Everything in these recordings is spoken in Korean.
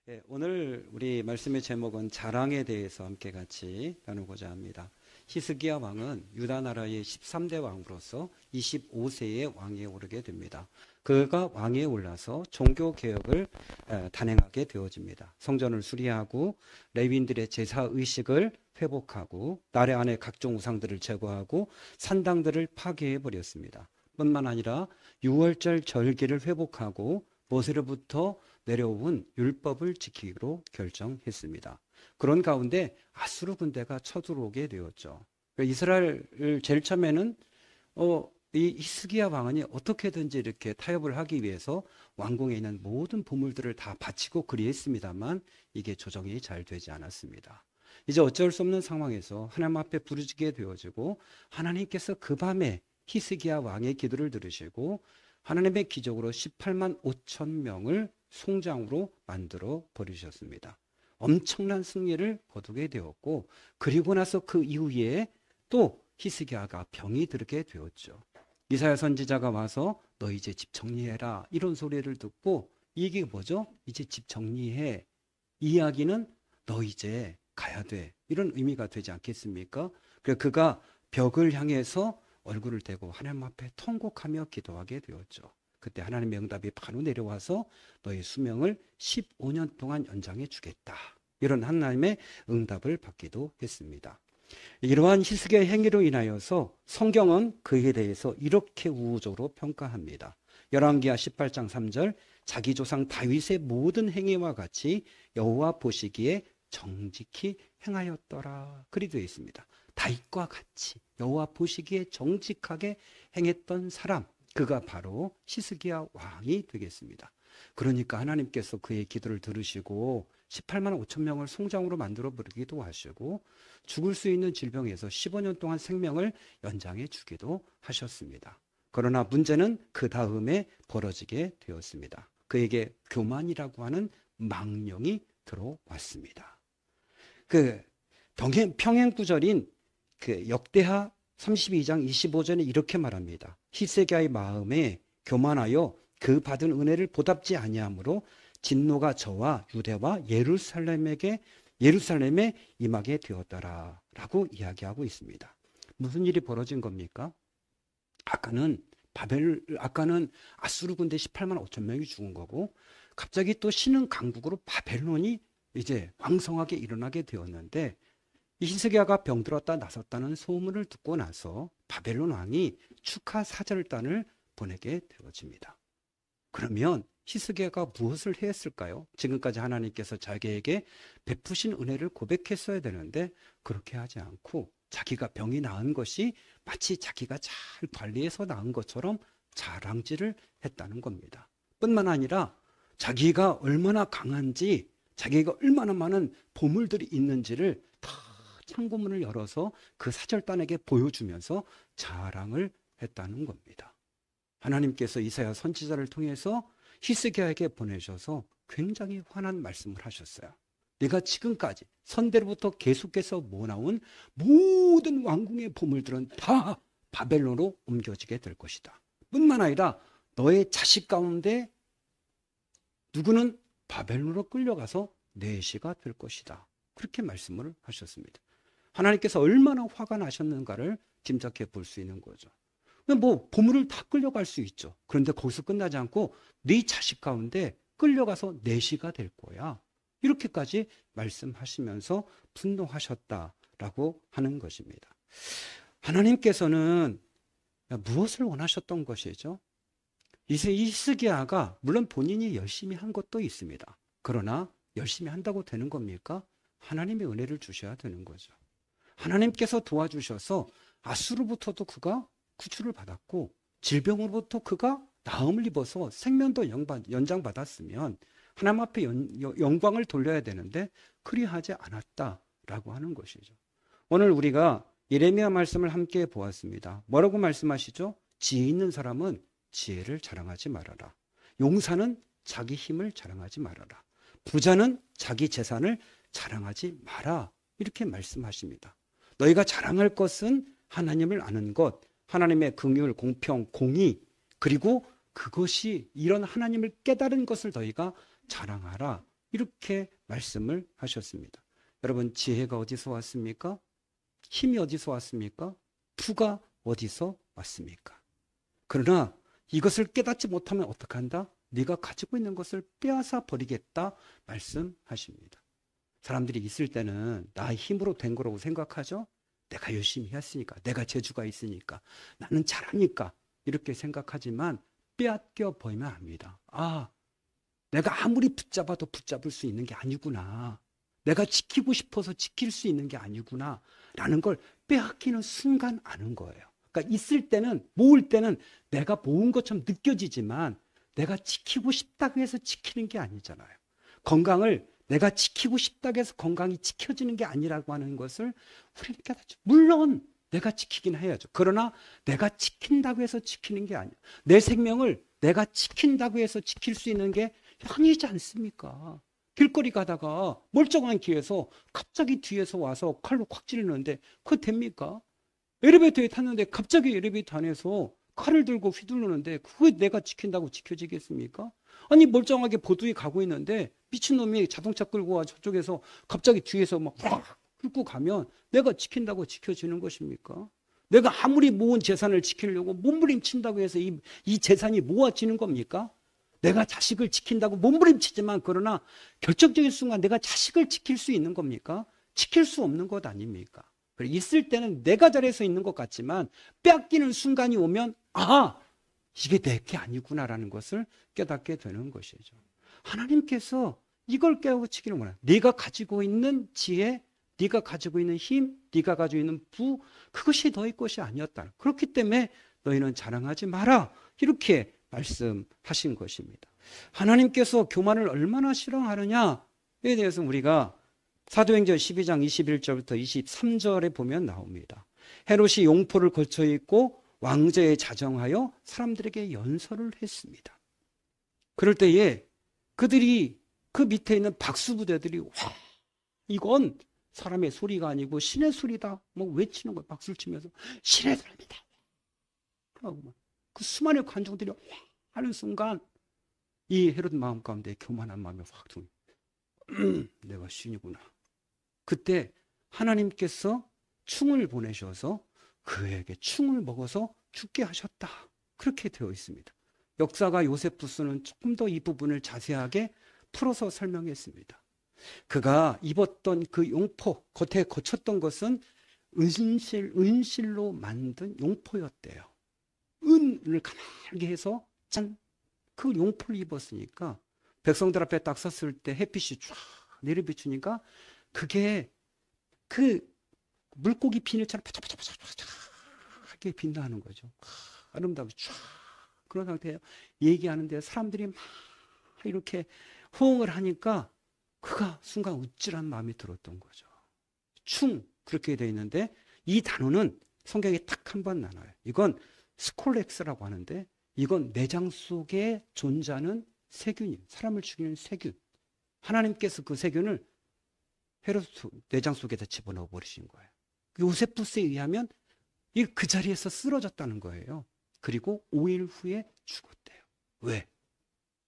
예, 오늘 우리 말씀의 제목은 자랑에 대해서 함께 같이 나누고자 합니다. 히스기야 왕은 유다 나라의 13대 왕으로서 25세의 왕위에 오르게 됩니다. 그가 왕위에 올라서 종교 개혁을 단행하게 되어집니다. 성전을 수리하고 레위인들의 제사 의식을 회복하고 나라 안에 각종 우상들을 제거하고 산당들을 파괴해 버렸습니다. 뿐만 아니라 유월절 절기를 회복하고 모세로부터 내려온 율법을 지키기로 결정했습니다. 그런 가운데 아수르 군대가 쳐들어오게 되었죠. 이스라엘을 제일 처음에는 이 히스기야 왕이 어떻게든지 이렇게 타협을 하기 위해서 왕궁에 있는 모든 보물들을 다 바치고 그리했습니다만 이게 조정이 잘 되지 않았습니다. 이제 어쩔 수 없는 상황에서 하나님 앞에 부르짖게 되어지고 하나님께서 그 밤에 히스기야 왕의 기도를 들으시고 하나님의 기적으로 18만 5천 명을 송장으로 만들어 버리셨습니다. 엄청난 승리를 거두게 되었고 그리고 나서 그 이후에 또 히스기야가 병이 들게 되었죠. 이사야 선지자가 와서 너 이제 집 정리해라 이런 소리를 듣고 이게 뭐죠? 이제 집 정리해. 이 이야기는 너 이제 가야 돼. 이런 의미가 되지 않겠습니까? 그래서 그가 벽을 향해서 얼굴을 대고 하나님 앞에 통곡하며 기도하게 되었죠. 그때 하나님의 응답이 바로 내려와서 너의 수명을 15년 동안 연장해 주겠다. 이런 하나님의 응답을 받기도 했습니다. 이러한 히스기야의 행위로 인하여서 성경은 그에 대해서 이렇게 우호적으로 평가합니다. 열왕기하 18장 3절 자기 조상 다윗의 모든 행위와 같이 여호와 보시기에 정직히 행하였더라. 그리 되어 있습니다. 다윗과 같이 여호와 보시기에 정직하게 행했던 사람, 그가 바로 히스기야 왕이 되겠습니다. 그러니까 하나님께서 그의 기도를 들으시고 18만 5천 명을 송장으로 만들어 버리기도 하시고 죽을 수 있는 질병에서 15년 동안 생명을 연장해 주기도 하셨습니다. 그러나 문제는 그 다음에 벌어지게 되었습니다. 그에게 교만이라고 하는 망령이 들어왔습니다. 그 평행구절인 그 역대하 32장 25절에 이렇게 말합니다. 히스기야의 마음에 교만하여 그 받은 은혜를 보답지 아니하므로 진노가 저와 유대와 예루살렘에 임하게 되었더라 라고 이야기하고 있습니다. 무슨 일이 벌어진 겁니까? 아까는 아수르 군대 18만 5천 명이 죽은 거고 갑자기 또 신흥 강국으로 바벨론이 이제 왕성하게 일어나게 되었는데 히스기야가 병들었다 나섰다는 소문을 듣고 나서 바벨론 왕이 축하 사절단을 보내게 되어집니다. 그러면 히스기야가 무엇을 했을까요? 지금까지 하나님께서 자기에게 베푸신 은혜를 고백했어야 되는데 그렇게 하지 않고 자기가 병이 나은 것이 마치 자기가 잘 관리해서 나은 것처럼 자랑질을 했다는 겁니다. 뿐만 아니라 자기가 얼마나 강한지 자기가 얼마나 많은 보물들이 있는지를 다 창고문을 열어서 그 사절단에게 보여주면서 자랑을 했다는 겁니다. 하나님께서 이사야 선지자를 통해서 히스기야에게 보내셔서 굉장히 화난 말씀을 하셨어요. 내가 지금까지 선대로부터 계속해서 모아온 모든 왕궁의 보물들은 다 바벨론으로 옮겨지게 될 것이다. 뿐만 아니라 너의 자식 가운데 누구는 바벨론으로 끌려가서 내시가 될 것이다. 그렇게 말씀을 하셨습니다. 하나님께서 얼마나 화가 나셨는가를 짐작해 볼 수 있는 거죠. 뭐 보물을 다 끌려갈 수 있죠. 그런데 거기서 끝나지 않고 네 자식 가운데 끌려가서 내시가 될 거야. 이렇게까지 말씀하시면서 분노하셨다라고 하는 것입니다. 하나님께서는 무엇을 원하셨던 것이죠? 히스기야가 물론 본인이 열심히 한 것도 있습니다. 그러나 열심히 한다고 되는 겁니까? 하나님의 은혜를 주셔야 되는 거죠. 하나님께서 도와주셔서 아수르부터도 그가 구출을 받았고 질병으로부터 그가 나음을 입어서 생명도 연장받았으면 하나님 앞에 영광을 돌려야 되는데 그리하지 않았다라고 하는 것이죠. 오늘 우리가 예레미야 말씀을 함께 보았습니다. 뭐라고 말씀하시죠? 지혜 있는 사람은 지혜를 자랑하지 말아라. 용사는 자기 힘을 자랑하지 말아라. 부자는 자기 재산을 자랑하지 마라. 이렇게 말씀하십니다. 너희가 자랑할 것은 하나님을 아는 것, 하나님의 긍휼, 공평, 공의, 그리고 그것이 이런 하나님을 깨달은 것을 너희가 자랑하라. 이렇게 말씀을 하셨습니다. 여러분, 지혜가 어디서 왔습니까? 힘이 어디서 왔습니까? 부가 어디서 왔습니까? 그러나 이것을 깨닫지 못하면 어떡한다? 네가 가지고 있는 것을 빼앗아 버리겠다 말씀하십니다. 사람들이 있을 때는 나의 힘으로 된 거라고 생각하죠. 내가 열심히 했으니까, 내가 재주가 있으니까, 나는 잘하니까 이렇게 생각하지만 빼앗겨 버리면 압니다. 아, 내가 아무리 붙잡아도 붙잡을 수 있는 게 아니구나. 내가 지키고 싶어서 지킬 수 있는 게 아니구나 라는 걸 빼앗기는 순간 아는 거예요. 그러니까 있을 때는, 모을 때는 내가 모은 것처럼 느껴지지만 내가 지키고 싶다고 해서 지키는 게 아니잖아요. 건강을 내가 지키고 싶다고 해서 건강이 지켜지는 게 아니라고 하는 것을 우리는 깨닫죠. 물론 내가 지키긴 해야죠. 그러나 내가 지킨다고 해서 지키는 게 아니에요. 내 생명을 내가 지킨다고 해서 지킬 수 있는 게 아니지 않습니까? 길거리 가다가 멀쩡한 길에서 갑자기 뒤에서 와서 칼로 콱 찌르는데 그거 됩니까? 엘리베이터에 탔는데 갑자기 엘리베이터 안에서 칼을 들고 휘두르는데 그거 내가 지킨다고 지켜지겠습니까? 아니, 멀쩡하게 보도에 가고 있는데 미친놈이 자동차 끌고 와 저쪽에서 갑자기 뒤에서 막 확 끌고 가면 내가 지킨다고 지켜지는 것입니까? 내가 아무리 모은 재산을 지키려고 몸부림친다고 해서 이 재산이 모아지는 겁니까? 내가 자식을 지킨다고 몸부림치지만 그러나 결정적인 순간 내가 자식을 지킬 수 있는 겁니까? 지킬 수 없는 것 아닙니까? 있을 때는 내가 잘해서 있는 것 같지만 빼앗기는 순간이 오면 아, 이게 내 게 아니구나라는 것을 깨닫게 되는 것이죠. 하나님께서 이걸 깨우치기를 원해요. 네가 가지고 있는 지혜, 네가 가지고 있는 힘, 네가 가지고 있는 부, 그것이 너희 것이 아니었다. 그렇기 때문에 너희는 자랑하지 마라. 이렇게 말씀하신 것입니다. 하나님께서 교만을 얼마나 싫어하느냐에 대해서 우리가 사도행전 12장 21절부터 23절에 보면 나옵니다. 헤롯이 용포를 걸쳐 입고 왕좌에 자정하여 사람들에게 연설을 했습니다. 그럴 때에 그들이 그 밑에 있는 박수부대들이 와, 이건 사람의 소리가 아니고 신의 소리다. 뭐 외치는 거예요. 박수를 치면서 신의 소리입니다. 그 수많은 관중들이 와 하는 순간 이 헤롯 마음 가운데 교만한 마음이 확 들어요. 내가 신이구나. 그때 하나님께서 충을 보내셔서 그에게 충을 먹어서 죽게 하셨다. 그렇게 되어 있습니다. 역사가 요세푸스는 조금 더 이 부분을 자세하게 풀어서 설명했습니다. 그가 입었던 그 용포, 겉에 거쳤던 것은 은실로 만든 용포였대요. 은을 가늘게 해서 짠, 그 용포를 입었으니까 백성들 앞에 딱 섰을 때 햇빛이 쫙 내려비추니까 그게 그 물고기 비늘처럼 바짝바짝바짝하게 빛나는 거죠. 아름답게 쫙 그런 상태예요. 얘기하는데 사람들이 막 이렇게 호응을 하니까 그가 순간 우쭐한 마음이 들었던 거죠. 충 그렇게 되어 있는데 이 단어는 성경에 딱 한 번 나눠요. 이건 스콜렉스라고 하는데 이건 내장 속에 존재하는 세균이에요. 사람을 죽이는 세균. 하나님께서 그 세균을 헤롯 내장 속에다 집어넣어 버리신 거예요. 요세푸스에 의하면 그 자리에서 쓰러졌다는 거예요. 그리고 5일 후에 죽었대요. 왜?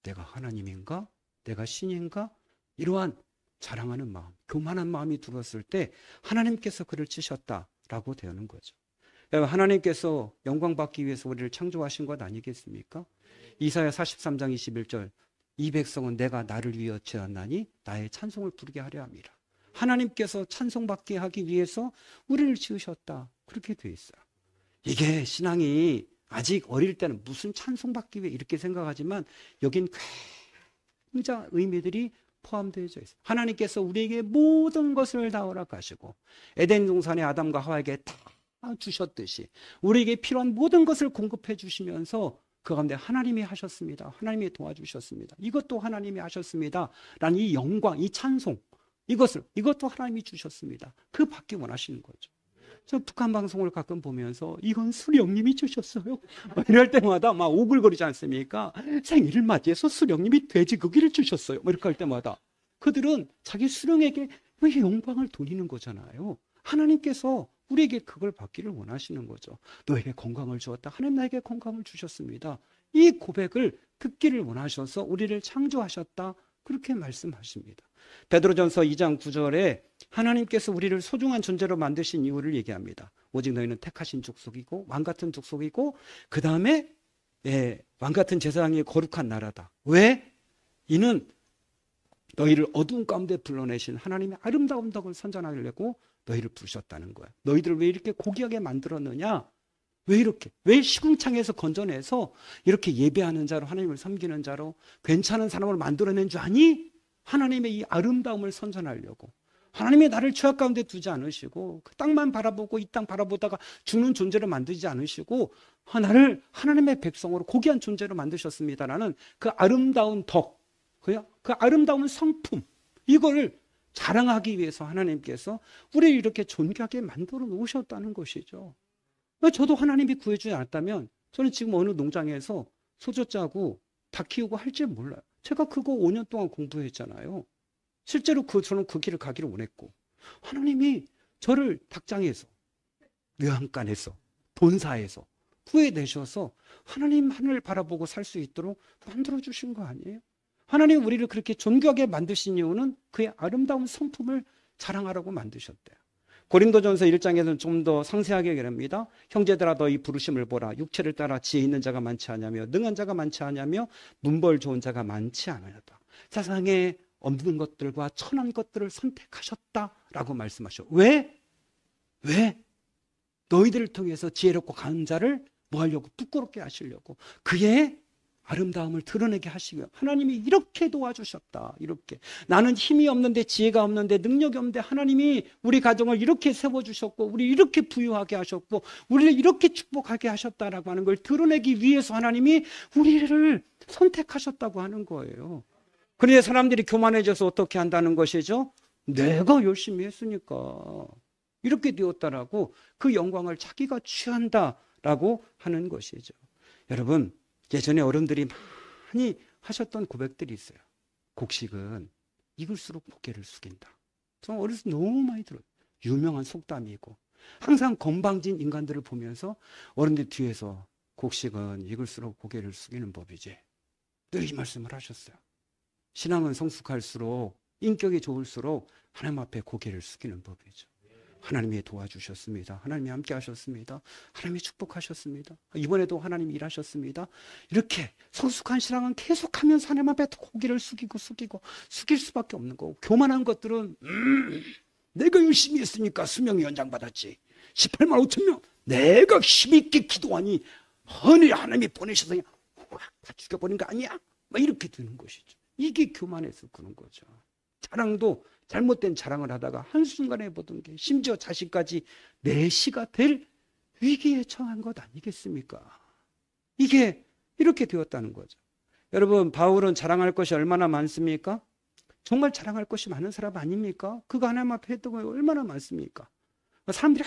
내가 하나님인가? 내가 신인가? 이러한 자랑하는 마음, 교만한 마음이 들었을 때 하나님께서 그를 치셨다라고 되는 거죠. 하나님께서 영광 받기 위해서 우리를 창조하신 것 아니겠습니까? 이사야 43장 21절 이 백성은 내가 나를 위하여 지었나니 나의 찬송을 부르게 하려 함이라. 하나님께서 찬송받게 하기 위해서 우리를 지으셨다. 그렇게 돼 있어요. 이게 신앙이 아직 어릴 때는 무슨 찬송받기 위해 이렇게 생각하지만 여긴 굉장히 의미들이 포함되어 있어요. 하나님께서 우리에게 모든 것을 다 허락하시고 에덴 동산에 아담과 하와에게 다 주셨듯이 우리에게 필요한 모든 것을 공급해 주시면서 그 가운데 하나님이 하셨습니다. 하나님이 도와주셨습니다. 이것도 하나님이 하셨습니다. 라는 이 영광, 이 찬송 이것도 하나님이 주셨습니다. 그 받기 원하시는 거죠. 저 북한 방송을 가끔 보면서 이건 수령님이 주셨어요. 이럴 때마다 막 오글거리지 않습니까? 생일을 맞이해서 수령님이 돼지고기를 주셨어요. 이렇게 할 때마다 그들은 자기 수령에게 영광을 돌리는 거잖아요. 하나님께서 우리에게 그걸 받기를 원하시는 거죠. 너에게 건강을 주었다. 하나님 나에게 건강을 주셨습니다. 이 고백을 듣기를 원하셔서 우리를 창조하셨다. 그렇게 말씀하십니다. 베드로전서 2장 9절에 하나님께서 우리를 소중한 존재로 만드신 이유를 얘기합니다. 오직 너희는 택하신 족속이고 왕같은 족속이고 그 다음에 왕같은 제사장의 거룩한 나라다. 왜? 이는 너희를 어두운 가운데 불러내신 하나님의 아름다운 덕을 선전하려고 너희를 부르셨다는 거야. 너희들을 왜 이렇게 고귀하게 만들었느냐? 왜 이렇게? 왜 시궁창에서 건져내서 이렇게 예배하는 자로, 하나님을 섬기는 자로 괜찮은 사람을 만들어낸 줄 아니? 하나님의 이 아름다움을 선전하려고. 하나님이 나를 죄악 가운데 두지 않으시고 그 땅만 바라보고 이 땅 바라보다가 죽는 존재로 만들지 않으시고 나를 하나님의 백성으로 고귀한 존재로 만드셨습니다라는 그 아름다운 덕, 그 아름다운 성품, 이걸 자랑하기 위해서 하나님께서 우리를 이렇게 존귀하게 만들어 놓으셨다는 것이죠. 저도 하나님이 구해주지 않았다면 저는 지금 어느 농장에서 소조 짜고 닭 키우고 할지 몰라요. 제가 그거 5년 동안 공부했잖아요. 실제로 저는 그 길을 가기를 원했고, 하나님이 저를 닭장에서, 묘한간에서, 본사에서 구해내셔서 하나님 하늘 바라보고 살 수 있도록 만들어주신 거 아니에요? 하나님 우리를 그렇게 존귀하게 만드신 이유는 그의 아름다운 성품을 자랑하라고 만드셨대요. 고린도전서 1장에서는 좀 더 상세하게 얘기합니다. 형제들아 너희 부르심을 보라. 육체를 따라 지혜 있는 자가 많지 않으며 능한 자가 많지 않으며 문벌 좋은 자가 많지 않으다. 세상에 없는 것들과 천한 것들을 선택하셨다라고 말씀하셔. 왜? 너희들을 통해서 지혜롭고 강한 자를 뭐 하려고? 부끄럽게 하시려고. 그의 아름다움을 드러내게 하시며 하나님이 이렇게 도와주셨다. 이렇게. 나는 힘이 없는데 지혜가 없는데 능력이 없는데 하나님이 우리 가정을 이렇게 세워주셨고 우리 이렇게 부유하게 하셨고 우리를 이렇게 축복하게 하셨다라고 하는 걸 드러내기 위해서 하나님이 우리를 선택하셨다고 하는 거예요. 그런데 사람들이 교만해져서 어떻게 한다는 것이죠? 내가 열심히 했으니까 이렇게 되었다라고 그 영광을 자기가 취한다라고 하는 것이죠. 여러분, 예전에 어른들이 많이 하셨던 고백들이 있어요. 곡식은 익을수록 고개를 숙인다. 저는 어렸을 때 너무 많이 들어요. 유명한 속담이고 항상 건방진 인간들을 보면서 어른들 뒤에서 곡식은 익을수록 고개를 숙이는 법이지. 늘 이 말씀을 하셨어요. 신앙은 성숙할수록 인격이 좋을수록 하나님 앞에 고개를 숙이는 법이죠. 하나님이 도와주셨습니다. 하나님이 함께 하셨습니다. 하나님이 축복하셨습니다. 이번에도 하나님이 일하셨습니다. 이렇게 성숙한 신앙은 계속하면서 하나님 앞에 고개를 숙이고 숙일 수밖에 없는 거고, 교만한 것들은 내가 열심히 했으니까 수명이 연장받았지. 18만 5천 명 내가 힘있게 기도하니 하나님이 보내셔서 그냥 다 죽여버린 거 아니야? 막 이렇게 되는 것이죠. 이게 교만해서 그런 거죠. 자랑도 잘못된 자랑을 하다가 한순간에 보던 게 심지어 자식까지 내시가 될 위기에 처한 것 아니겠습니까? 이게 이렇게 되었다는 거죠. 여러분, 바울은 자랑할 것이 얼마나 많습니까? 정말 자랑할 것이 많은 사람 아닙니까? 그거 하나님 앞에 했던 거 얼마나 많습니까? 사람들이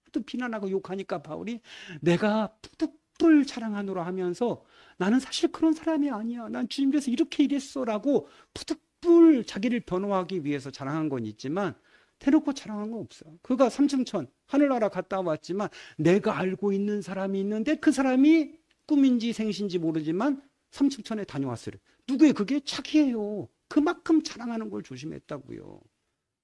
하도 비난하고 욕하니까 바울이 내가 푸득불 자랑하노라 하면서 나는 사실 그런 사람이 아니야. 난 주님께서 이렇게 일했어라고 푸득불 자기를 변호하기 위해서 자랑한 건 있지만 대놓고 자랑한 건 없어요. 그가 삼층천 하늘나라 갔다 왔지만 내가 알고 있는 사람이 있는데 그 사람이 꿈인지 생신지 모르지만 삼층천에 다녀왔어요. 누구의? 그게 자기예요. 그만큼 자랑하는 걸 조심했다고요.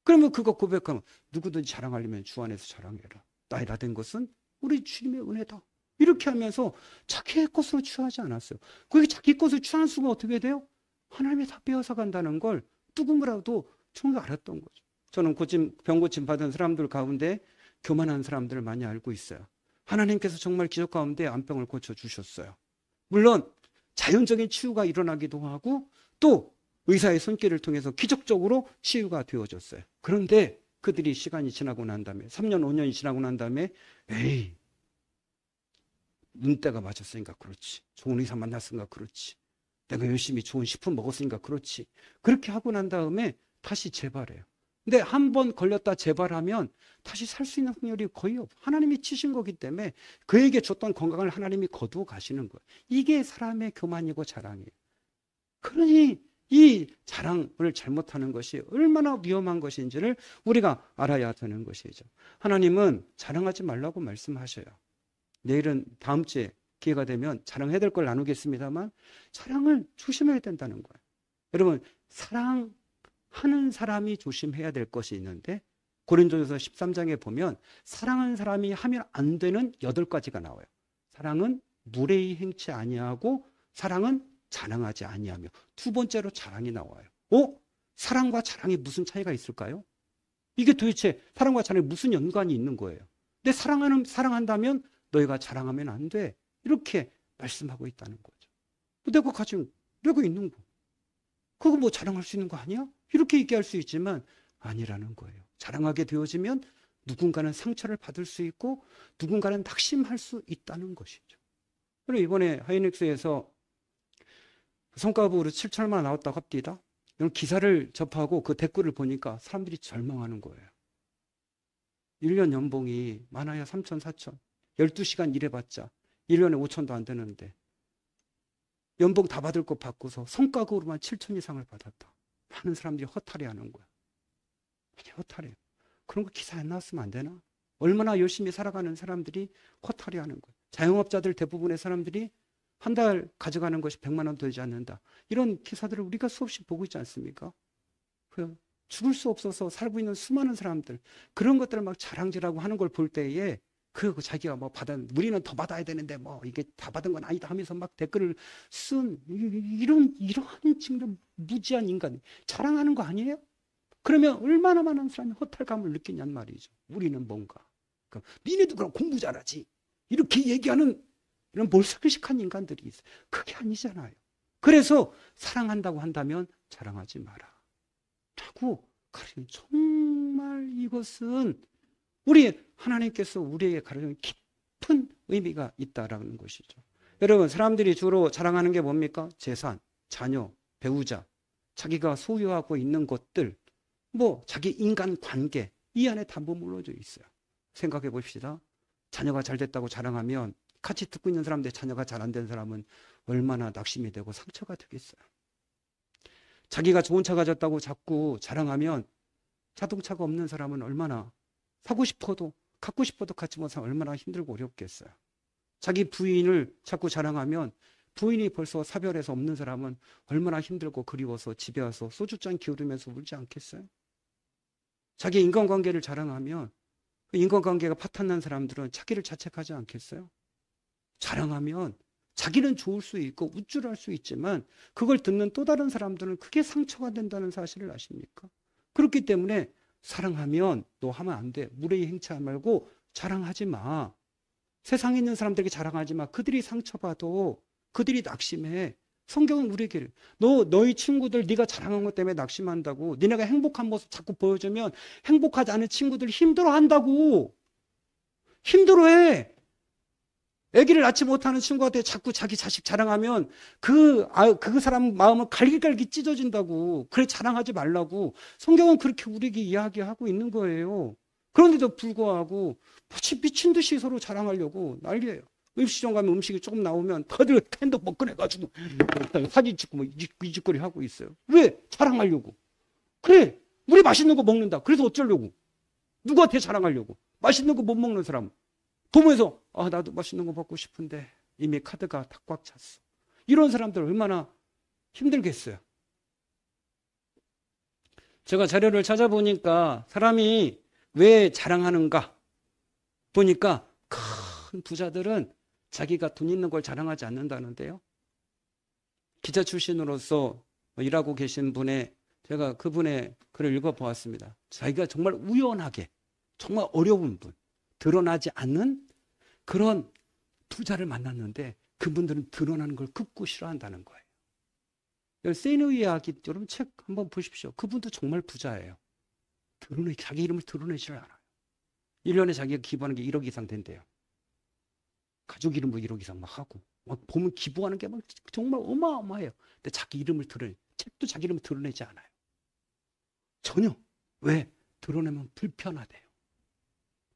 그러면 그거 고백하면 누구든지 자랑하려면 주 안에서 자랑해라. 나의 나 된 것은 우리 주님의 은혜다. 이렇게 하면서 자기의 것으로 취하지 않았어요. 그게 자기 것으로 취하는 수가 어떻게 돼요? 하나님이 다 빼앗아 간다는 걸 누구라도 정말 알았던 거죠. 저는 병 고침 받은 사람들 가운데 교만한 사람들을 많이 알고 있어요. 하나님께서 정말 기적 가운데 암병을 고쳐주셨어요. 물론 자연적인 치유가 일어나기도 하고 또 의사의 손길을 통해서 기적적으로 치유가 되어졌어요. 그런데 그들이 시간이 지나고 난 다음에 3년 5년이 지나고 난 다음에 에이, 눈때가 맞았으니까 그렇지. 좋은 의사 만났으니까 그렇지. 내가 열심히 좋은 식품 먹었으니까 그렇지. 그렇게 하고 난 다음에 다시 재발해요. 근데 한 번 걸렸다 재발하면 다시 살 수 있는 확률이 거의 없어요. 하나님이 치신 거기 때문에 그에게 줬던 건강을 하나님이 거두어 가시는 거예요. 이게 사람의 교만이고 자랑이에요. 그러니 이 자랑을 잘못하는 것이 얼마나 위험한 것인지를 우리가 알아야 되는 것이죠. 하나님은 자랑하지 말라고 말씀하셔요. 내일은 다음 주에 기회가 되면 자랑해야 될 걸 나누겠습니다만 자랑을 조심해야 된다는 거예요. 여러분, 사랑하는 사람이 조심해야 될 것이 있는데 고린도전서 13장에 보면 사랑하는 사람이 하면 안 되는 8가지가 나와요. 사랑은 무례히 행치 아니하고 사랑은 자랑하지 아니하며 두 번째로 자랑이 나와요. 사랑과 자랑이 무슨 차이가 있을까요? 이게 도대체 사랑과 자랑이 무슨 연관이 있는 거예요? 근데 사랑한다면 너희가 자랑하면 안 돼. 이렇게 말씀하고 있다는 거죠. 내가 가지고 내가 있는 거. 그거 뭐 자랑할 수 있는 거 아니야? 이렇게 얘기할 수 있지만 아니라는 거예요. 자랑하게 되어지면 누군가는 상처를 받을 수 있고 누군가는 낙심할 수 있다는 것이죠. 그리고 이번에 하이닉스에서 성과급으로 7천만 원 나왔다고 합니다. 이런 기사를 접하고 그 댓글을 보니까 사람들이 절망하는 거예요. 1년 연봉이 많아야 3천, 4천. 12시간 일해봤자 1년에 5천도 안 되는데 연봉 다 받을 거 받고서 성과급으로만 7천 이상을 받았다. 많은 사람들이 허탈해하는 거야. 허탈해요. 그런 거 기사 안 나왔으면 안 되나? 얼마나 열심히 살아가는 사람들이 허탈해하는 거예요. 자영업자들 대부분의 사람들이 한 달 가져가는 것이 100만 원 되지 않는다. 이런 기사들을 우리가 수없이 보고 있지 않습니까? 죽을 수 없어서 살고 있는 수많은 사람들, 그런 것들을 막 자랑질하고 하는 걸 볼 때에 자기가 뭐 우리는 더 받아야 되는데 뭐 이게 다 받은 건 아니다 하면서 막 댓글을 쓴 이러한 지금 무지한 인간, 자랑하는 거 아니에요? 그러면 얼마나 많은 사람이 허탈감을 느끼냔 말이죠. 우리는 뭔가. 니네도 그럼 공부 잘하지. 이렇게 얘기하는 이런 몰상식한 인간들이 있어요. 그게 아니잖아요. 그래서 사랑한다고 한다면 자랑하지 마라. 라고 가르치는, 정말 이것은 우리 하나님께서 우리에게 가르치는 깊은 의미가 있다라는 것이죠. 여러분, 사람들이 주로 자랑하는 게 뭡니까? 재산, 자녀, 배우자, 자기가 소유하고 있는 것들, 자기 인간 관계, 이 안에 다 머물러져 있어요. 생각해 봅시다. 자녀가 잘 됐다고 자랑하면 같이 듣고 있는 사람들, 자녀가 잘 안 된 사람은 얼마나 낙심이 되고 상처가 되겠어요. 자기가 좋은 차 가졌다고 자꾸 자랑하면 자동차가 없는 사람은 얼마나 사고 싶어도 갖고 싶어도 갖지 못하면 얼마나 힘들고 어렵겠어요. 자기 부인을 자꾸 자랑하면 부인이 벌써 사별해서 없는 사람은 얼마나 힘들고 그리워서 집에 와서 소주잔 기울이면서 울지 않겠어요? 자기 인간관계를 자랑하면 그 인간관계가 파탄난 사람들은 자기를 자책하지 않겠어요? 자랑하면 자기는 좋을 수 있고 우쭐할 수 있지만 그걸 듣는 또 다른 사람들은 그게 상처가 된다는 사실을 아십니까? 그렇기 때문에 사랑하면 너 하면 안 돼. 무례히 행치하지 말고 자랑하지 마. 세상에 있는 사람들에게 자랑하지 마. 그들이 상처받아. 그들이 낙심해. 성경은 우리에게 너희 친구들 네가 자랑한 것 때문에 낙심한다고. 니네가 행복한 모습 자꾸 보여주면 행복하지 않은 친구들 힘들어한다고. 힘들어해. 아기를 낳지 못하는 친구한테 자꾸 자기 자식 자랑하면 그 사람 마음은 갈기갈기 찢어진다고. 그래, 자랑하지 말라고. 성경은 그렇게 우리에게 이야기하고 있는 거예요. 그런데도 불구하고 미친 듯이 서로 자랑하려고 난리예요. 음식점 가면 음식이 조금 나오면 다들 핸드폰 꺼내가지고 사진 찍고 이 짓거리 하고 있어요. 왜? 자랑하려고. 그래, 우리 맛있는 거 먹는다. 그래서 어쩌려고? 누구한테 자랑하려고? 맛있는 거 못 먹는 사람 보면서 나도 맛있는 거 먹고 싶은데 이미 카드가 다 꽉 찼어. 이런 사람들 얼마나 힘들겠어요. 제가 자료를 찾아보니까 사람이 왜 자랑하는가 보니까 큰 부자들은 자기가 돈 있는 걸 자랑하지 않는다는데요. 기자 출신으로서 일하고 계신 분의, 제가 그분의 글을 읽어보았습니다. 자기가 정말 우연하게 정말 어려운 분, 드러나지 않는 그런 부자를 만났는데 그분들은 드러나는 걸 극구 싫어한다는 거예요. 세이누 이야기, 여러분 책 한번 보십시오. 그분도 정말 부자예요. 자기 이름을 드러내지를 않아요. 1년에 자기가 기부하는 게 1억 이상 된대요. 가족 이름으로 1억 이상 막 하고. 보면 기부하는 게 막 정말 어마어마해요. 근데 자기 이름을 책도 자기 이름을 드러내지 않아요. 전혀. 왜? 드러내면 불편하대요.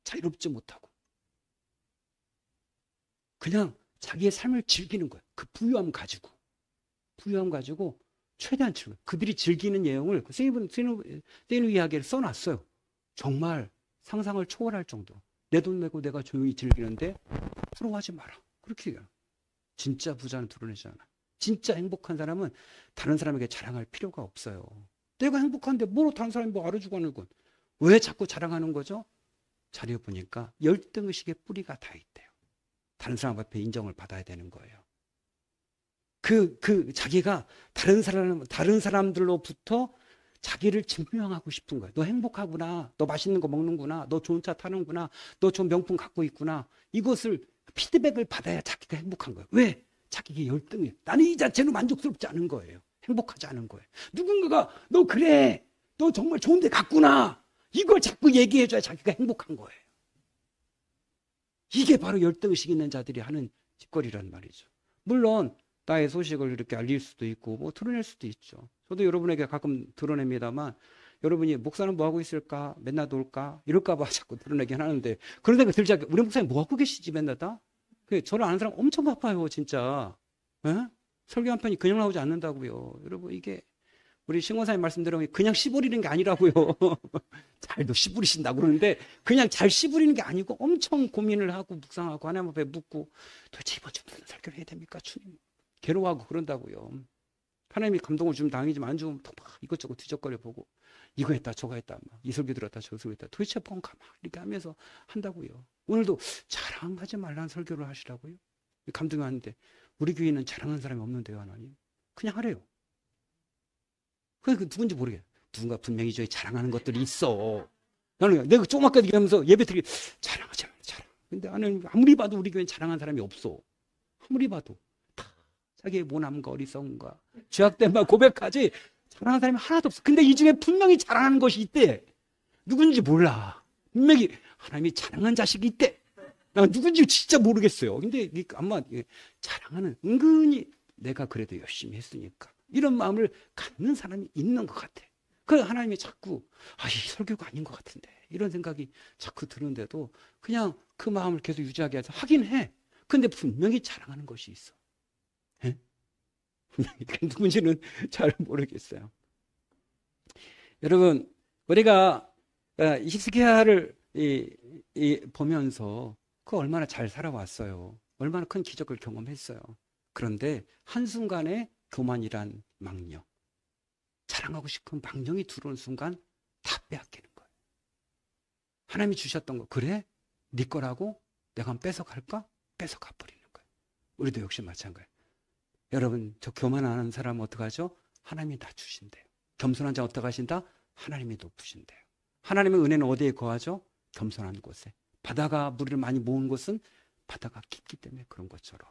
자유롭지 못하고. 그냥 자기의 삶을 즐기는 거예요. 그 부유함 가지고 최대한 즐겨요. 그들이 즐기는 내용을 세이누 이야기를 써놨어요. 정말 상상을 초월할 정도. 내 돈 내고 내가 조용히 즐기는데 부러워하지 마라. 그렇게 얘기해요. 진짜 부자는 드러내지 않아. 진짜 행복한 사람은 다른 사람에게 자랑할 필요가 없어요. 내가 행복한데 뭐로 다른 사람이 뭐 알아주고 하는 건. 왜 자꾸 자랑하는 거죠? 자료 보니까 열등의식의 뿌리가 다 있대요. 다른 사람 앞에 인정을 받아야 되는 거예요. 자기가 다른 사람들로부터 자기를 증명하고 싶은 거예요. 너 행복하구나. 너 맛있는 거 먹는구나. 너 좋은 차 타는구나. 너 좋은 명품 갖고 있구나. 이것을 피드백을 받아야 자기가 행복한 거예요. 왜? 자기가 열등해. 나는 이 자체로 만족스럽지 않은 거예요. 행복하지 않은 거예요. 누군가가 너 그래. 너 정말 좋은 데 갔구나. 이걸 자꾸 얘기해줘야 자기가 행복한 거예요. 이게 바로 열등의식 있는 자들이 하는 짓거리란 말이죠. 물론 나의 소식을 이렇게 알릴 수도 있고 뭐 드러낼 수도 있죠. 저도 여러분에게 가끔 드러냅니다만 여러분이 목사는 뭐 하고 있을까? 맨날 놀까? 이럴까 봐 자꾸 드러내긴 하는데 그런 생각 들지 않게 우리 목사님 뭐 하고 계시지 맨날 다? 저를 아는 사람 엄청 바빠요 진짜. 에? 설교 한 편이 그냥 나오지 않는다고요. 여러분 이게 우리 신권사님 말씀대로 그냥 씨부리는 게 아니라고요. 잘도 씨부리신다고 그러는데 그냥 잘 씨부리는 게 아니고 엄청 고민을 하고 묵상하고 하나님 앞에 묻고 도대체 이번 주 무슨 설교를 해야 됩니까 주님? 괴로워하고 그런다고요. 하나님이 감동을 주면 당이지만 안 주면 막 이것저것 뒤적거려 보고 이거 했다 저거 했다 막 이 설교 들었다 저 설교 했다 도대체 뭔가 막 이렇게 하면서 한다고요. 오늘도 자랑하지 말라는 설교를 하시라고요. 감동이 왔는데 우리 교회는 자랑하는 사람이 없는데요 하나님. 그냥 하래요. 그 누군지 모르겠어요. 누군가 분명히 저희 자랑하는 것들이 있어. 나는 내가 조그맣게 얘기하면서 예배 드리 자랑하지 말라 자랑. 근데 나는 아무리 봐도 우리 교회는 자랑하는 사람이 없어. 아무리 봐도 다 자기의 모남과 어리석음과 죄악됨만 고백하지 자랑하는 사람이 하나도 없어. 근데 이 중에 분명히 자랑하는 것이 있대. 누군지 몰라. 분명히 하나님이 자랑한 자식이 있대. 난 누군지 진짜 모르겠어요. 근데 아마 자랑하는 은근히 내가 그래도 열심히 했으니까 이런 마음을 갖는 사람이 있는 것 같아. 그래 하나님이 자꾸 이 설교가 아닌 것 같은데 이런 생각이 자꾸 드는데도 그냥 그 마음을 계속 유지하게 해서 하긴 해. 근데 분명히 자랑하는 것이 있어. 에? 분명히 누군지는 잘 모르겠어요. 여러분 우리가 히스기야를 보면서 그 얼마나 잘 살아왔어요. 얼마나 큰 기적을 경험했어요. 그런데 한순간에 교만이란 망령, 자랑하고 싶은 망령이 들어오는 순간 다 빼앗기는 거예요. 하나님이 주셨던 거 그래? 네 거라고? 내가 한번 뺏어갈까? 뺏어가 버리는 거예요. 우리도 역시 마찬가지예요. 여러분 저 교만하는 사람은 어떡하죠? 하나님이 다 주신대요. 겸손한 자 어떻게 하신다? 하나님이 높으신대요. 하나님의 은혜는 어디에 거하죠? 겸손한 곳에. 바다가 물을 많이 모은 곳은 바다가 깊기 때문에 그런 것처럼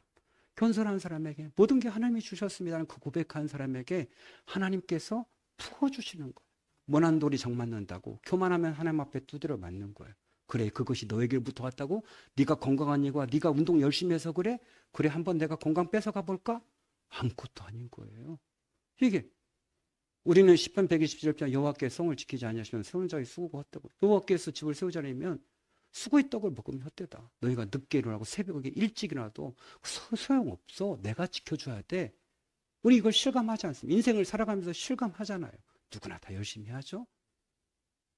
겸손한 사람에게 모든 게 하나님이 주셨습니다는 그 고백한 사람에게 하나님께서 부어주시는 거예요. 모난 돌이 정 맞는다고 교만하면 하나님 앞에 두드려 맞는 거예요. 그래 그것이 너에게부터 왔다고? 네가 건강한 이유가 네가 운동 열심히 해서 그래? 그래 한번 내가 건강 뺏어가 볼까? 아무것도 아닌 거예요. 이게 우리는 시편 127편 여호와께 성을 지키지 아니하시면 세운 자의 수고가 헛되고 여호와께서 집을 세우자니면 수고의 떡을 먹으면 헛되다. 너희가 늦게 일어나고 새벽에 일찍 일어나도 소용없어. 내가 지켜줘야 돼. 우리 이걸 실감하지 않습니다. 인생을 살아가면서 실감하잖아요. 누구나 다 열심히 하죠.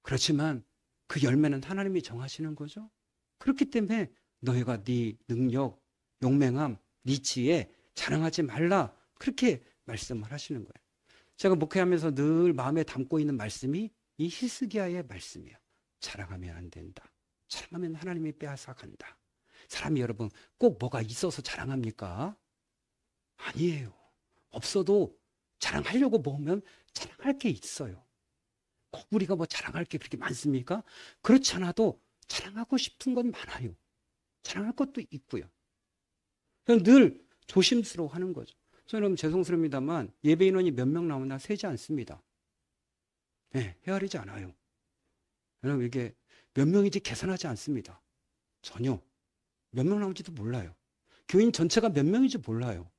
그렇지만 그 열매는 하나님이 정하시는 거죠. 그렇기 때문에 너희가 네 능력, 용맹함, 네 지혜 자랑하지 말라. 그렇게 말씀을 하시는 거예요. 제가 목회하면서 늘 마음에 담고 있는 말씀이 이 히스기야의 말씀이에요. 자랑하면 안 된다. 자랑하면 하나님이 빼앗아 간다. 사람이 여러분 꼭 뭐가 있어서 자랑합니까? 아니에요. 없어도 자랑하려고 모으면 자랑할 게 있어요. 꼭 우리가 뭐 자랑할 게 그렇게 많습니까? 그렇지 않아도 자랑하고 싶은 건 많아요. 자랑할 것도 있고요. 늘 조심스러워 하는 거죠. 저는 죄송스럽습니다만 예배 인원이 몇 명 나오나 세지 않습니다. 네, 헤아리지 않아요. 여러분 이게 몇 명인지 계산하지 않습니다. 전혀. 몇 명 나올지도 몰라요. 교인 전체가 몇 명인지 몰라요.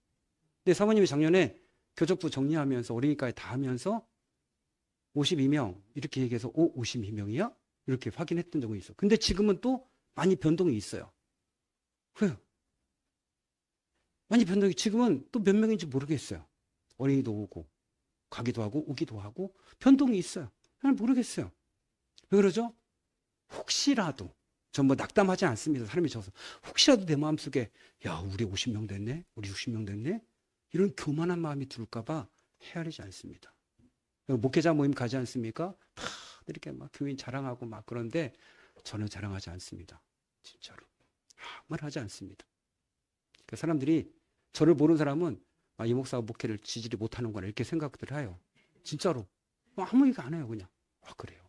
근데 사모님이 작년에 교적부 정리하면서 어린이까지 다 하면서 52명 이렇게 얘기해서 52명이야? 이렇게 확인했던 적이 있어. 근데 지금은 또 많이 변동이 있어요. 그래요. 많이 변동이 지금은 또 몇 명인지 모르겠어요. 어린이도 오고 가기도 하고 오기도 하고 변동이 있어요. 잘 모르겠어요. 왜 그러죠? 혹시라도 전 뭐 낙담하지 않습니다. 사람이 적어서 혹시라도 내 마음속에 야 우리 50명 됐네? 우리 60명 됐네? 이런 교만한 마음이 들까봐 헤아리지 않습니다. 목회자 모임 가지 않습니까? 다 이렇게 막 교인 자랑하고 막 그런데 저는 자랑하지 않습니다. 진짜로. 아무 말 하지 않습니다. 그 사람들이 저를 모르는 사람은 이 목사가 목회를 지지리 못하는구나 이렇게 생각들 해요. 진짜로. 아무 얘기 안 해요. 그냥. 그래요.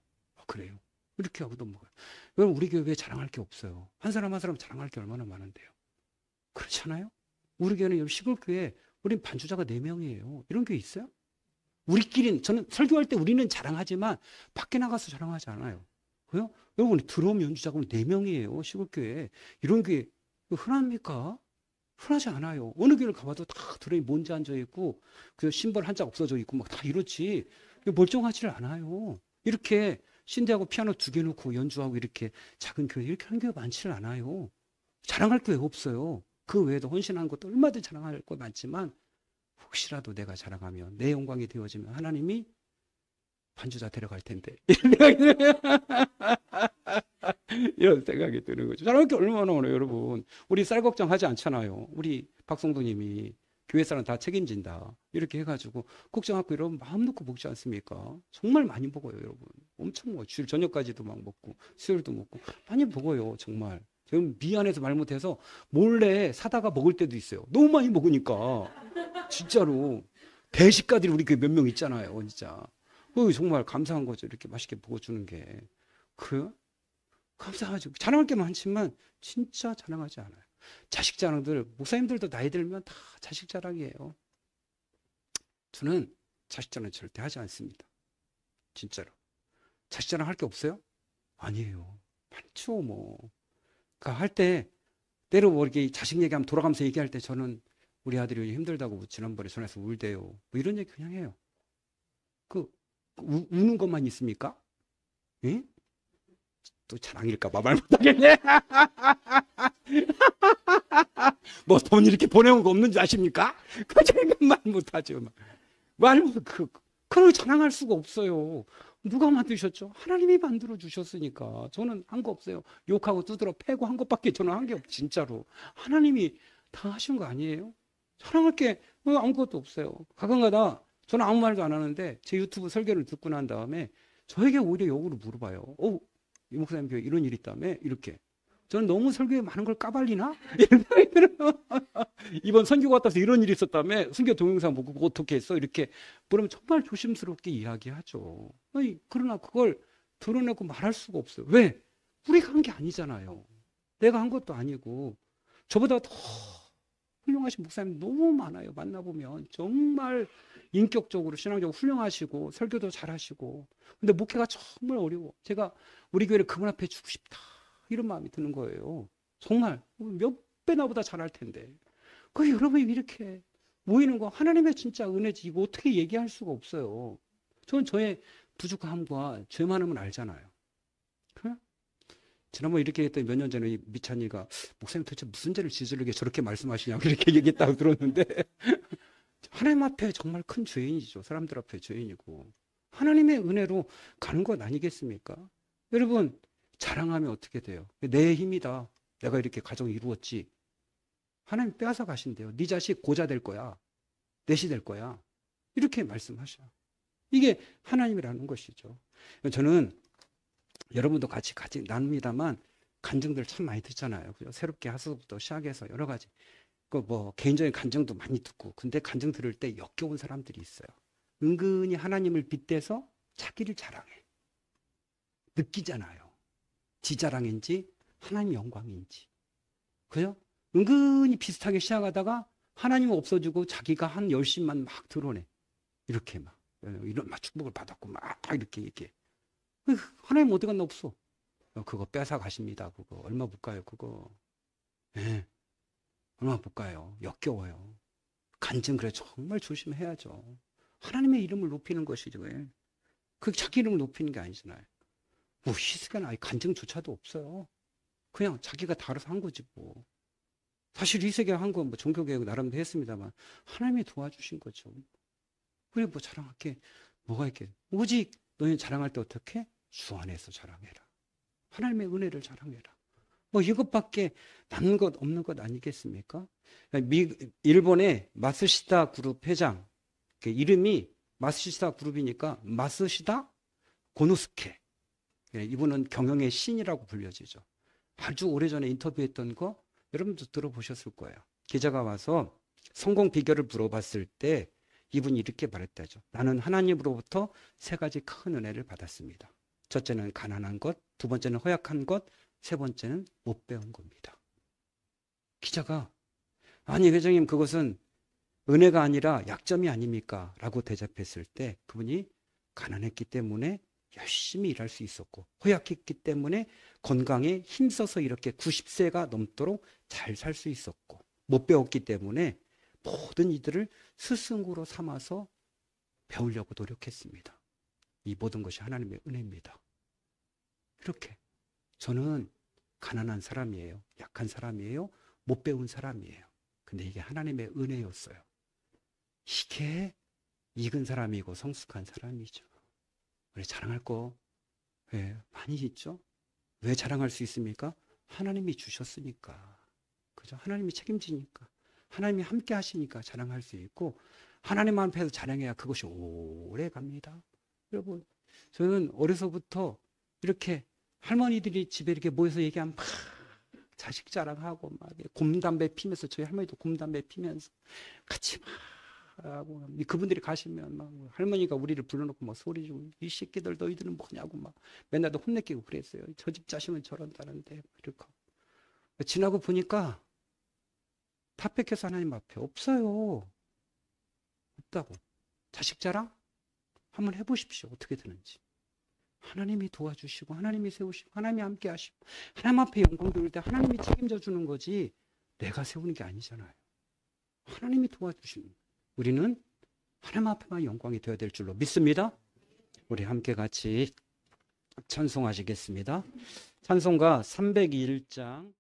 그래요. 이렇게 하고 넘어가요. 여러분 우리 교회에 자랑할 게 없어요. 한 사람 한 사람 자랑할 게 얼마나 많은데요. 그렇잖아요. 우리 교회는 시골교회 우린 반주자가 4명이에요. 이런 교회 있어요? 우리끼리는 저는 설교할 때 우리는 자랑하지만 밖에 나가서 자랑하지 않아요. 왜요? 여러분 드럼 연주자가 4명이에요. 시골교회. 이런 교회 흔합니까? 흔하지 않아요. 어느 교회를 가봐도 다 드럼이 먼지 앉아있고 그 심벌 한 짝 없어져 있고 막 다 이렇지. 멀쩡하지를 않아요. 이렇게 신대하고 피아노 2개 놓고 연주하고 이렇게 작은 교회 이렇게 하는 교회 많지를 않아요. 자랑할 교회 없어요. 그 외에도 헌신하는 것도 얼마든지 자랑할 것 많지만 혹시라도 내가 자랑하면 내 영광이 되어지면 하나님이 반주자 데려갈 텐데 이런 생각이 드는 거죠. 자랑할 게 얼마나 많아요. 여러분 우리 쌀 걱정하지 않잖아요. 우리 박성도님이 교회 사람 다 책임진다 이렇게 해가지고 걱정하고 이러면 마음 놓고 먹지 않습니까? 정말 많이 먹어요. 여러분 엄청 먹어요. 주일 저녁까지도 막 먹고 수요일도 먹고 많이 먹어요. 정말 지금 미안해서 말 못해서 몰래 사다가 먹을 때도 있어요. 너무 많이 먹으니까 진짜로 배식가들이 우리 교회 몇 명 있잖아요. 진짜 정말 감사한 거죠. 이렇게 맛있게 먹어주는 게. 그래요? 감사하죠. 자랑할 게 많지만 진짜 자랑하지 않아요. 자식 자랑들 목사님들도 나이 들면 다 자식 자랑이에요. 저는 자식 자랑 절대 하지 않습니다. 진짜로. 자식 자랑 할 게 없어요? 아니에요. 많죠 뭐. 그러니까 할 때 때로 뭐 이렇게 자식 얘기하면 돌아가면서 얘기할 때 저는 우리 아들이 힘들다고 지난번에 전화해서 울대요. 뭐 이런 얘기 그냥 해요. 우는 것만 있습니까? 예? 또 자랑일까봐 말 못하겠네. 뭐 돈 이렇게 보내온 거 없는지 아십니까? 그 제가 말 못하죠. 그걸 자랑할 수가 없어요. 누가 만드셨죠? 하나님이 만들어 주셨으니까. 저는 한 거 없어요. 욕하고 두드러 패고 한 것밖에 저는 한 게 없어요. 진짜로. 하나님이 다 하신 거 아니에요? 자랑할 게 아무것도 없어요. 가끔가다 저는 아무 말도 안 하는데 제 유튜브 설교를 듣고 난 다음에 저에게 오히려 역으로 물어봐요. 이 목사님 교회 이런 일이 있다며? 이렇게. 저는 너무 설교에 많은 걸 까발리나? 이런 생각이 들어요. 이번 선교 갔다 와서 이런 일이 있었다며? 선교 동영상 보고 어떻게 했어? 이렇게 그러면 정말 조심스럽게 이야기하죠. 그러나 그걸 드러내고 말할 수가 없어요. 왜? 우리가 한 게 아니잖아요. 내가 한 것도 아니고 저보다 더 훌륭하신 목사님 너무 많아요. 만나보면 정말 인격적으로 신앙적으로 훌륭하시고 설교도 잘하시고 근데 목회가 정말 어려워. 제가 우리 교회를 그분 앞에 주고 싶다 이런 마음이 드는 거예요. 정말 몇 배 나보다 잘할 텐데 그 여러분이 이렇게 모이는 거 하나님의 진짜 은혜지 이거 어떻게 얘기할 수가 없어요. 저는 저의 부족함과 죄 많음은 알잖아요. 그래? 지난번에 이렇게 했더니 몇 년 전에 미찬이가 목사님 도대체 무슨 죄를 지으려고 저렇게 말씀하시냐고 이렇게 얘기했다고 들었는데 하나님 앞에 정말 큰 죄인이죠. 사람들 앞에 죄인이고 하나님의 은혜로 가는 것 아니겠습니까? 여러분 자랑하면 어떻게 돼요? 내 힘이다. 내가 이렇게 가정을 이루었지. 하나님 빼앗아 가신대요. 네 자식 고자 될 거야. 넷이 될 거야. 이렇게 말씀하셔. 이게 하나님이라는 것이죠. 저는 여러분도 같이 나눕니다만 간증들 참 많이 듣잖아요. 그죠? 새롭게 하수부터 시작해서 여러 가지 개인적인 간증도 많이 듣고 근데 간증 들을 때 역겨운 사람들이 있어요. 은근히 하나님을 빗대서 자기를 자랑해. 느끼잖아요. 지 자랑인지 하나님 영광인지. 그죠? 은근히 비슷하게 시작하다가 하나님 없어지고 자기가 한 열심만 막 드러내. 이렇게 막 축복을 받았고 막 이렇게 얘기해. 하나님 어디 갔나 없어. 그거 뺏어 가십니다. 그거 얼마 못 가요. 그거. 네. 얼마 못 가요. 역겨워요. 간증 그래 정말 조심해야죠. 하나님의 이름을 높이는 것이죠. 그 자기 이름을 높이는 게 아니잖아요. 뭐 희스가 간증조차도 없어요. 그냥 자기가 다 알아서 한 거지 뭐. 사실 이세계가 한 건 뭐 종교개혁 나름대로 했습니다만 하나님이 도와주신 거죠. 그래 뭐 자랑할 게 뭐가 있겠. 오직 너희는 자랑할 때 어떻게? 주 안에서 자랑해라. 하나님의 은혜를 자랑해라. 뭐 이것밖에 남는 것 없는 것 아니겠습니까? 일본의 마스시다 그룹 회장, 그 이름이 마스시다 그룹이니까 마스시다 고노스케. 이분은 경영의 신이라고 불려지죠. 아주 오래전에 인터뷰했던 거 여러분도 들어보셨을 거예요. 기자가 와서 성공 비결을 물어봤을 때 이분이 이렇게 말했다죠. 나는 하나님으로부터 세 가지 큰 은혜를 받았습니다. 첫째는 가난한 것, 두 번째는 허약한 것, 세 번째는 못 배운 겁니다. 기자가 아니 회장님 그것은 은혜가 아니라 약점이 아닙니까? 라고 대답했을 때 그분이 가난했기 때문에 열심히 일할 수 있었고 허약했기 때문에 건강에 힘써서 이렇게 90세가 넘도록 잘 살 수 있었고 못 배웠기 때문에 모든 이들을 스승으로 삼아서 배우려고 노력했습니다. 이 모든 것이 하나님의 은혜입니다. 이렇게 저는 가난한 사람이에요. 약한 사람이에요. 못 배운 사람이에요. 근데 이게 하나님의 은혜였어요. 이게 익은 사람이고 성숙한 사람이죠. 우리 자랑할 거 많이 있죠? 왜 자랑할 수 있습니까? 하나님이 주셨으니까. 그죠? 하나님이 책임지니까. 하나님이 함께 하시니까 자랑할 수 있고 하나님 앞에서 자랑해야 그것이 오래 갑니다. 여러분, 저는 어려서부터 이렇게 할머니들이 집에 이렇게 모여서 얘기하면 막 자식 자랑하고 막 곰담배 피면서 저희 할머니도 곰담배 피면서 같이 막 하고 그분들이 가시면 막 할머니가 우리를 불러놓고 막 소리 지르고 이 새끼들 너희들은 뭐냐고 막 맨날 혼내키고 그랬어요. 저 집 자식은 저런다는데 이렇게 지나고 보니까 다 뺏겨서 하나님 앞에 없어요. 없다고. 자식 자랑 한번 해보십시오. 어떻게 되는지. 하나님이 도와주시고 하나님이 세우시고 하나님이 함께 하시고 하나님 앞에 영광 돌릴 때 하나님이 책임져 주는 거지 내가 세우는 게 아니잖아요. 하나님이 도와주시는 거예요. 우리는 하나님 앞에만 영광이 되어야 될 줄로 믿습니다. 우리 함께 같이 찬송하시겠습니다. 찬송가 301장